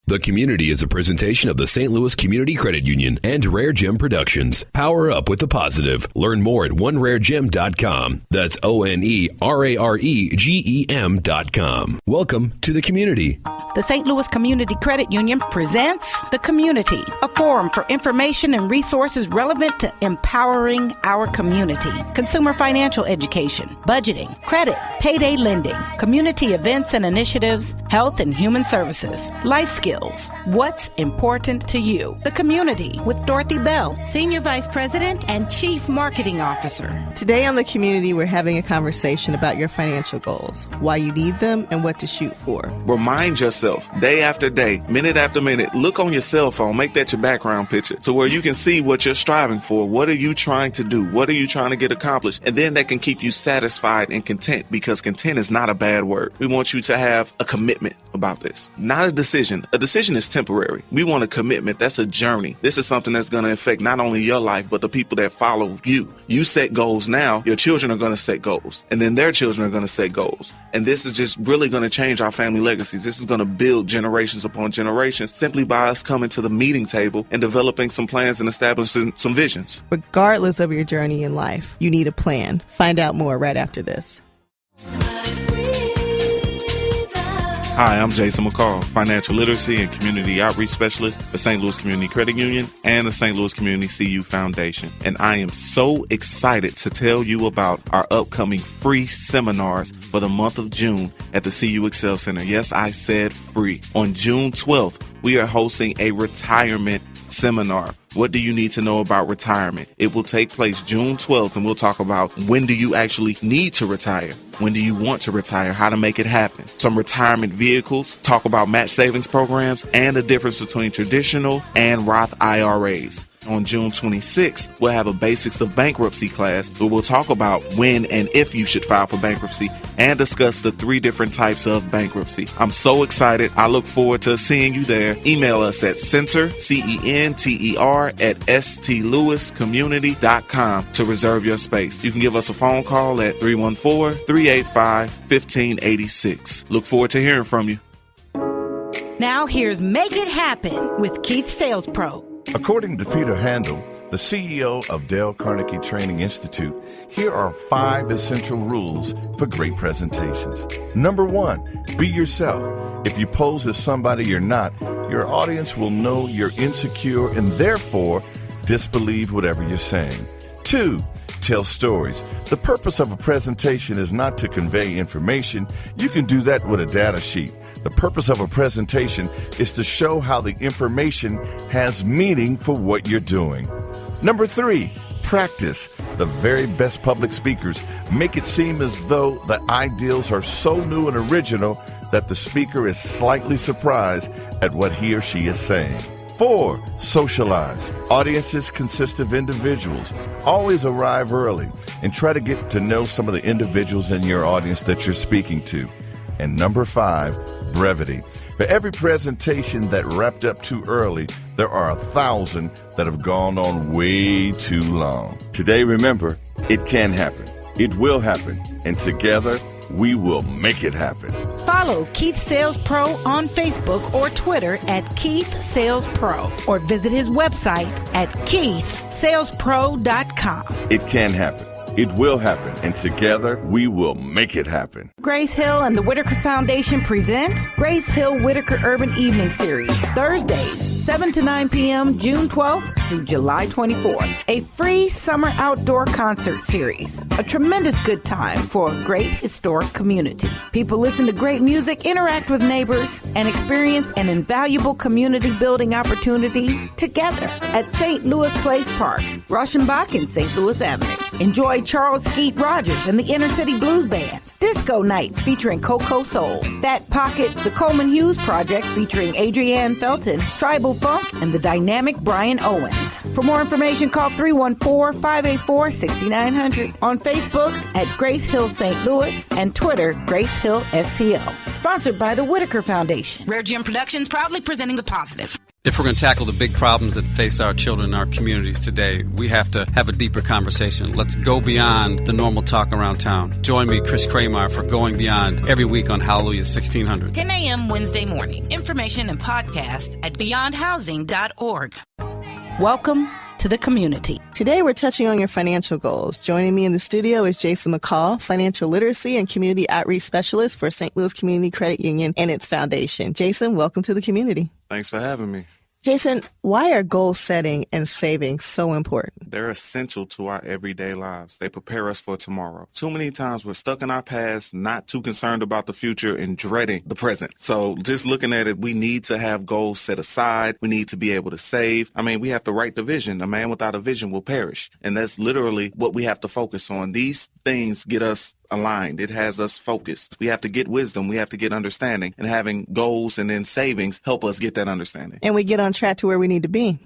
The Community is a presentation of the St. Louis Community Credit Union and RareGem Productions. Power up with the positive. Learn more at OneRareGem.com. That's OneRareGem.com. Welcome to the Community. The St. Louis Community Credit Union presents The Community, a forum for information and resources relevant to empowering our community. Consumer financial education, budgeting, credit, payday lending, community events and initiatives, health and human services, life skills. What's important to you? The Community with Dorothy Bell, Senior Vice President and Chief Marketing Officer. Today on The Community, we're having a conversation about your financial goals, why you need them, and what to shoot for. Remind yourself, day after day, minute after minute, look on your cell phone, make that your background picture to where you can see what you're striving for. What are you trying to do? What are you trying to get accomplished? And then that can keep you satisfied and content, because content is not a bad word. We want you to have a commitment about this, not a decision. A decision is temporary. We want a commitment. That's a journey. This is something that's going to affect not only your life, but the people that follow you. You set goals now, your children are going to set goals, and then their children are going to set goals. And this is just really going to change our family legacies. This is going to build generations upon generations simply by us coming to the meeting table and developing some plans and establishing some visions. Regardless of your journey in life, you need a plan. Find out more right after this. Hi, I'm Jaison McCall, Financial Literacy and Community Outreach Specialist for St. Louis Community Credit Union and the St. Louis Community CU Foundation. And I am so excited to tell you about our upcoming free seminars for the month of June at the CU Excel Center. Yes, I said free. On June 12th, we are hosting a retirement seminar. What do you need to know about retirement? It will take place June 12th, and we'll talk about when do you actually need to retire? When do you want to retire? How to make it happen? Some retirement vehicles, talk about match savings programs, and the difference between traditional and Roth IRAs. On June 26th, we'll have a Basics of Bankruptcy class where we'll talk about when and if you should file for bankruptcy and discuss the 3 different types of bankruptcy. I'm so excited. I look forward to seeing you there. Email us at center, CENTER, at stlewiscommunity.com to reserve your space. You can give us a phone call at 314-385-1586. Look forward to hearing from you. Now here's Make It Happen with Keith Sales Pro. According to Peter Handel, the CEO of Dale Carnegie Training Institute, here are 5 essential rules for great presentations. Number 1, be yourself. If you pose as somebody you're not, your audience will know you're insecure and therefore disbelieve whatever you're saying. 2, tell stories. The purpose of a presentation is not to convey information. You can do that with a data sheet. The purpose of a presentation is to show how the information has meaning for what you're doing. Number 3, practice. The very best public speakers make it seem as though the ideals are so new and original that the speaker is slightly surprised at what he or she is saying. 4, socialize. Audiences consist of individuals. Always arrive early and try to get to know some of the individuals in your audience that you're speaking to. And number 5, brevity. For every presentation that wrapped up too early, there are 1,000 that have gone on way too long. Today, remember, it can happen. It will happen. And together, we will make it happen. Follow Keith Sales Pro on Facebook or Twitter at Keith Sales Pro, or visit his website at KeithSalesPro.com. It can happen. It will happen, and together we will make it happen. Grace Hill and the Whitaker Foundation present Grace Hill Whitaker Urban Evening Series, Thursdays, 7 to 9 p.m., June 12th through July 24th. A free summer outdoor concert series. A tremendous good time for a great historic community. People listen to great music, interact with neighbors, and experience an invaluable community building opportunity together at St. Louis Place Park, Rauschenbach and St. Louis Avenue. Enjoy Charles Skeet Rogers and the Inner City Blues Band. Disco nights featuring Coco Soul. Fat Pocket, the Coleman Hughes Project featuring Adrienne Felton, Tribal Funk, and the dynamic Brian Owens. For more information, call 314-584-6900. On Facebook at Grace Hill St. Louis and Twitter, Grace Hill STL. Sponsored by the Whitaker Foundation. RareGem Productions proudly presenting The Positive. If we're going to tackle the big problems that face our children in our communities today, we have to have a deeper conversation. Let's go beyond the normal talk around town. Join me, Chris Kramer, for Going Beyond every week on Hallelujah 1600. 10 a.m. Wednesday morning. Information and podcast at beyondhousing.org. Welcome to the community. Today, we're touching on your financial goals. Joining me in the studio is Jaison McCall, financial literacy and community outreach specialist for St. Louis Community Credit Union and its foundation. Jaison, welcome to the community. Thanks for having me. Jaison, why are goal setting and saving so important? They're essential to our everyday lives. They prepare us for tomorrow. Too many times we're stuck in our past, not too concerned about the future and dreading the present. So just looking at it, we need to have goals set aside. We need to be able to save. I mean, we have to write the vision. A man without a vision will perish. And that's literally what we have to focus on. These things get us aligned. It has us focused. We have to get wisdom. We have to get understanding. And having goals and then savings help us get that understanding. And we get on track to where we need to be.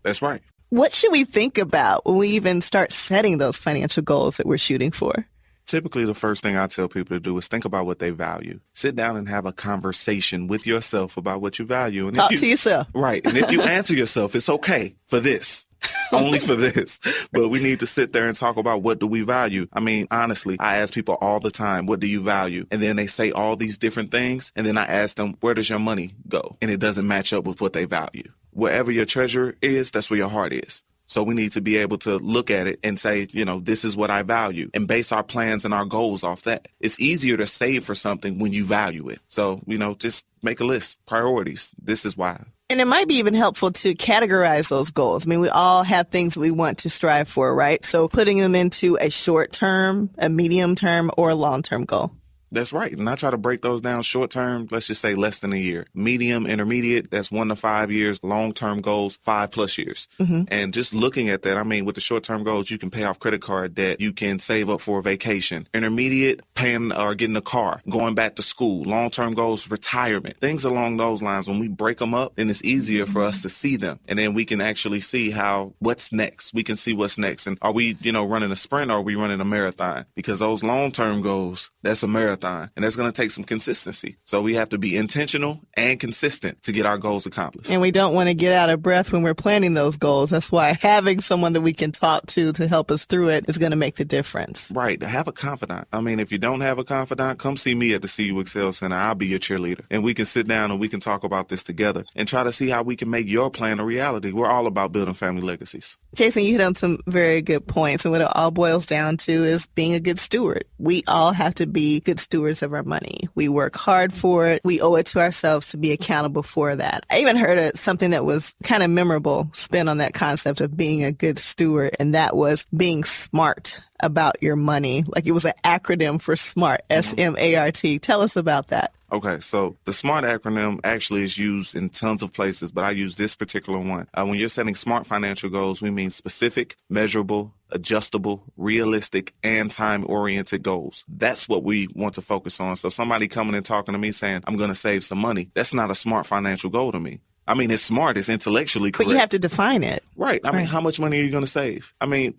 That's right. What should we think about when we even start setting those financial goals that we're shooting for? Typically, the first thing I tell people to do is think about what they value. Sit down and have a conversation with yourself about what you value. And Talk to yourself. Right. And if you answer yourself, it's okay for this. Only for this. But we need to sit there and talk about what do we value. I mean, honestly, I ask people all the time, what do you value? And then they say all these different things. And then I ask them, where does your money go? And it doesn't match up with what they value. Wherever your treasure is, that's where your heart is. So we need to be able to look at it and say, you know, this is what I value and base our plans and our goals off that. It's easier to save for something when you value it. So, you know, just make a list, priorities. This is why. And it might be even helpful to categorize those goals. I mean, we all have things we want to strive for, right? So putting them into a short term, a medium term, or a long term goal. That's right. And I try to break those down short term, let's just say less than a year. Medium, intermediate, that's 1 to 5 years. Long term goals, 5+ years. Mm-hmm. And just looking at that, I mean, with the short term goals, you can pay off credit card debt. You can save up for a vacation. Intermediate, paying or getting a car, going back to school. Long term goals, retirement. Things along those lines. When we break them up, then it's easier for us to see them. And then we can actually see what's next. We can see what's next. And are we, running a sprint or are we running a marathon? Because those long term goals, that's a marathon. And that's going to take some consistency. So we have to be intentional and consistent to get our goals accomplished. And we don't want to get out of breath when we're planning those goals. That's why having someone that we can talk to help us through it is going to make the difference. Right. Have a confidant. I mean, if you don't have a confidant, come see me at the CU Excel Center. I'll be your cheerleader. And we can sit down and we can talk about this together and try to see how we can make your plan a reality. We're all about building family legacies. Jaison, you hit on some very good points. And what it all boils down to is being a good steward. We all have to be good stewards of our money. We work hard for it. We owe it to ourselves to be accountable for that. I even heard something that was kind of memorable spin on that concept of being a good steward, and that was being smart about your money. Like it was an acronym for SMART, S-M-A-R-T. Tell us about that. Okay, so the SMART acronym actually is used in tons of places, but I use this particular one. When you're setting SMART financial goals, we mean specific, measurable, adjustable, realistic, and time-oriented goals. That's what we want to focus on. So somebody coming and talking to me saying, I'm going to save some money, that's not a SMART financial goal to me. I mean, it's smart. It's intellectually correct. But you have to define it. Right. I mean, how much money are you going to save? I mean,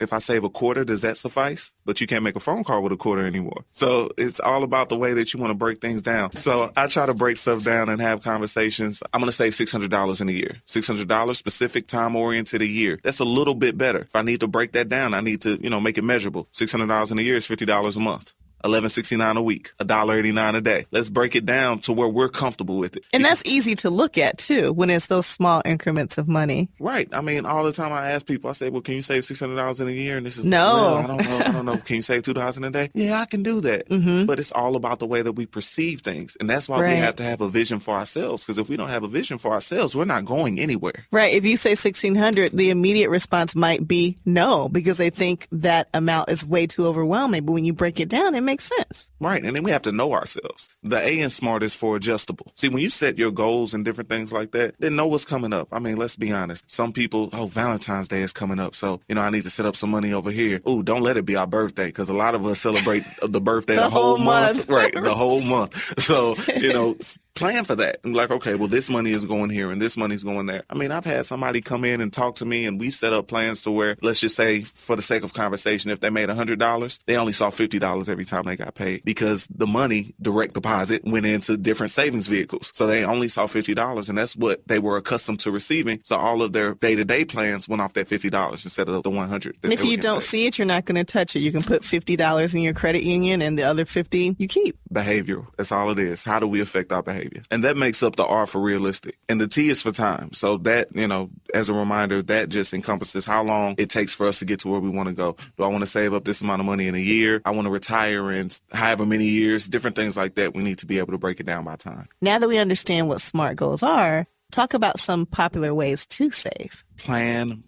if I save a quarter, does that suffice? But you can't make a phone call with a quarter anymore. So it's all about the way that you want to break things down. So I try to break stuff down and have conversations. I'm going to save $600 in a year. $600 specific, time-oriented a year. That's a little bit better. If I need to break that down, I need to, make it measurable. $600 in a year is $50 a month. $11.69 a week, $1.89 a day. Let's break it down to where we're comfortable with it. And that's easy to look at, too, when it's those small increments of money. Right. I mean, all the time I ask people, I say, well, can you save $600 in a year? And this is, no. Well, I don't know. Can you save $2 in a day? Yeah, I can do that. Mm-hmm. But it's all about the way that we perceive things. And that's why we have to have a vision for ourselves. Because if we don't have a vision for ourselves, we're not going anywhere. Right. If you say $1,600, the immediate response might be no, because they think that amount is way too overwhelming. But when you break it down, it makes sense. Right. And then we have to know ourselves. The A in SMART is for adjustable. See, when you set your goals and different things like that, then know what's coming up. I mean, let's be honest. Some people, Valentine's Day is coming up. So, I need to set up some money over here. Ooh, don't let it be our birthday, because a lot of us celebrate the birthday the whole month. Right. The whole month. So, plan for that. And like, okay, well, this money is going here and this money's going there. I mean, I've had somebody come in and talk to me, and we've set up plans to where, let's just say, for the sake of conversation, if they made $100, they only saw $50 every time time they got paid because the money, direct deposit, went into different savings vehicles. So they only saw $50, and that's what they were accustomed to receiving. So all of their day-to-day plans went off that $50 instead of the $100. And if you don't see it, you're not going to touch it. You can put $50 in your credit union and the other $50 you keep. Behavioral. That's all it is. How do we affect our behavior? And that makes up the R for realistic. And the T is for time. So that, as a reminder, that just encompasses how long it takes for us to get to where we want to go. Do I want to save up this amount of money in a year? I want to retire in however many years, different things like that. We need to be able to break it down by time. Now that we understand what SMART goals are, talk about some popular ways to save. Plan.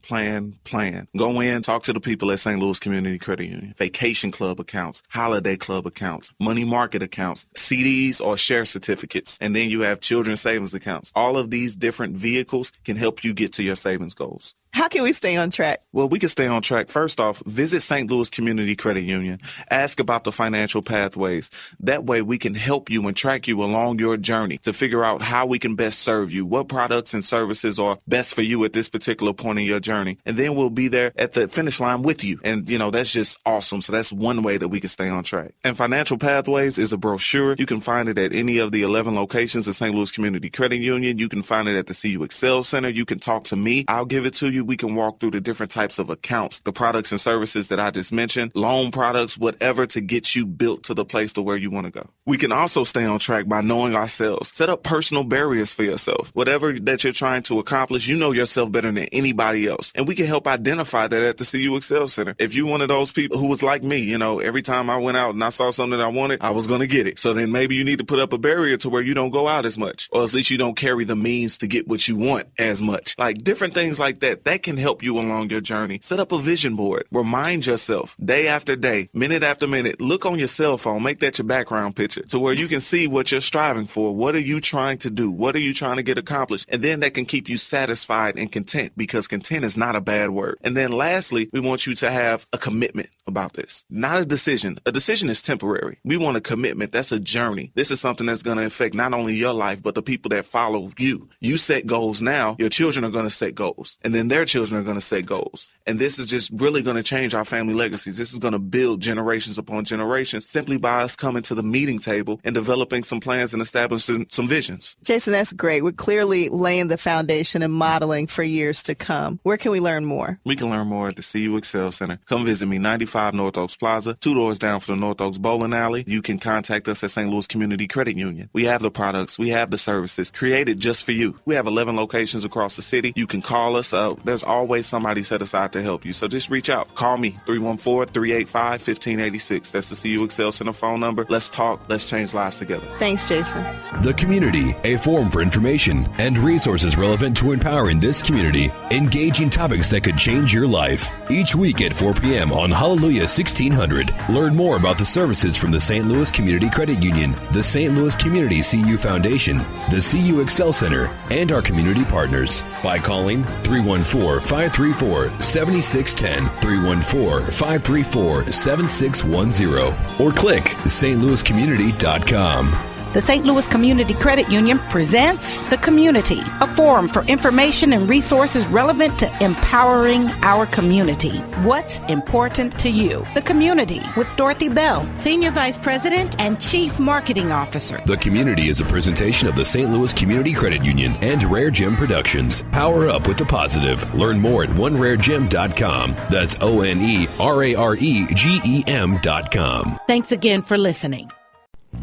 Go in, talk to the people at St. Louis Community Credit Union. Vacation club accounts, holiday club accounts, money market accounts, CDs or share certificates, and then you have children's savings accounts. All of these different vehicles can help you get to your savings goals. How can we stay on track? Well, we can stay on track. First off, visit St. Louis Community Credit Union. Ask about the financial pathways. That way we can help you and track you along your journey to figure out how we can best serve you, what products and services are best for you at this particular point in your journey. And then we'll be there at the finish line with you. And, that's just awesome. So that's one way that we can stay on track. And Financial Pathways is a brochure. You can find it at any of the 11 locations of St. Louis Community Credit Union. You can find it at the CU Excel Center. You can talk to me. I'll give it to you. We can walk through the different types of accounts, the products and services that I just mentioned, loan products, whatever to get you built to the place to where you want to go. We can also stay on track by knowing ourselves. Set up personal barriers for yourself. Whatever that you're trying to accomplish, you know yourself better than anybody else. And we can help identify that at the CU Excel Center. If you're one of those people who was like me, every time I went out and I saw something that I wanted, I was going to get it. So then maybe you need to put up a barrier to where you don't go out as much, or at least you don't carry the means to get what you want as much. Like different things like that can help you along your journey. Set up a vision board. Remind yourself day after day, minute after minute. Look on your cell phone. Make that your background picture to where you can see what you're striving for. What are you trying to do? What are you trying to get accomplished? And then that can keep you satisfied and content, because content is not a bad word. And then lastly, we want you to have a commitment about this. Not a decision. A decision is temporary. We want a commitment. That's a journey. This is something that's going to affect not only your life, but the people that follow you. You set goals now. Your children are going to set goals. And then their children are going to set goals. And this is just really going to change our family legacies. This is going to build generations upon generations simply by us coming to the meeting table and developing some plans and establishing some visions. Jaison, that's great. We're clearly laying the foundation and modeling for years to come. Where can we learn more? We can learn more at the CU Excel Center. Come visit me, 95 North Oaks Plaza, 2 doors down from the North Oaks Bowling Alley. You can contact us at St. Louis Community Credit Union. We have the products. We have the services created just for you. We have 11 locations across the city. You can call us. There's always somebody set aside to help you. So just reach out. Call me, 314-385-1586. That's the CU Excel Center phone number. Let's talk. Let's change lives together. Thanks, Jaison. The Community, a forum for information and resources relevant to empowering this community, engaging topics that could change your life. Each week at 4 p.m. on Hallelujah 1600. Learn more about the services from the St. Louis Community Credit Union, the St. Louis Community CU Foundation, the CU Excel Center, and our community partners by calling 314-534-7610, 314-534-7610, or click stlouiscommunity.com. The St. Louis Community Credit Union presents The Community, a forum for information and resources relevant to empowering our community. What's important to you? The Community with Dorothy Bell, Senior Vice President and Chief Marketing Officer. The Community is a presentation of the St. Louis Community Credit Union and RareGem Productions. Power up with the positive. Learn more at OneRareGem.com. That's OneRareGem.com. Thanks again for listening.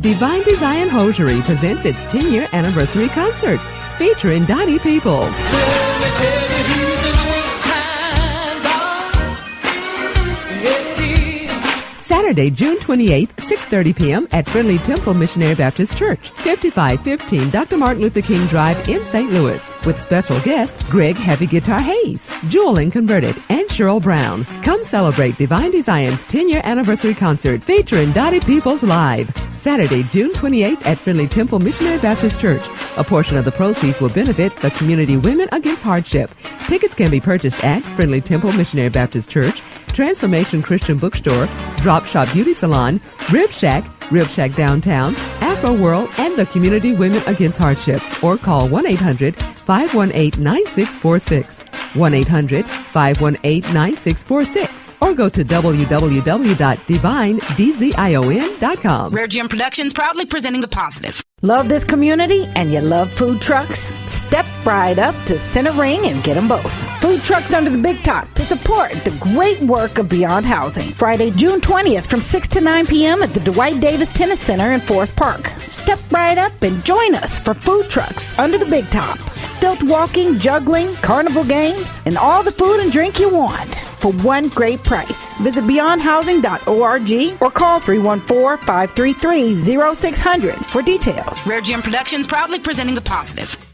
Divine Design Hosiery presents its 10-year anniversary concert featuring Donnie Peoples. Saturday, June 28th, 6:30 p.m. at Friendly Temple Missionary Baptist Church, 5515 Dr. Martin Luther King Drive in St. Louis, with special guest Greg Heavy Guitar Hayes, Jewel and Converted, and Cheryl Brown. Come celebrate Divine Design's 10-year anniversary concert featuring Donnie Peoples live. Saturday, June 28th at Friendly Temple Missionary Baptist Church. A portion of the proceeds will benefit the community Women Against Hardship. Tickets can be purchased at Friendly Temple Missionary Baptist Church, Transformation Christian Bookstore, Drop Shop Beauty Salon, Rib Shack Downtown, Afro World, and the community Women Against Hardship. Or call 1-800-518-9646. 1-800-518-9646. or go to www.divinedzion.com. RareGem Productions proudly presenting The Positive. Love this community and you love food trucks? Step right up to Center Ring and get them both. Food trucks under the big top to support the great work of Beyond Housing. Friday, June 20th from 6 to 9 p.m. at the Dwight Davis Tennis Center in Forest Park. Step right up and join us for food trucks under the big top. Stilt walking, juggling, carnival games, and all the food and drink you want for one great price. Visit beyondhousing.org or call 314-533-0600 for details. RareGem Productions proudly presenting The Positive.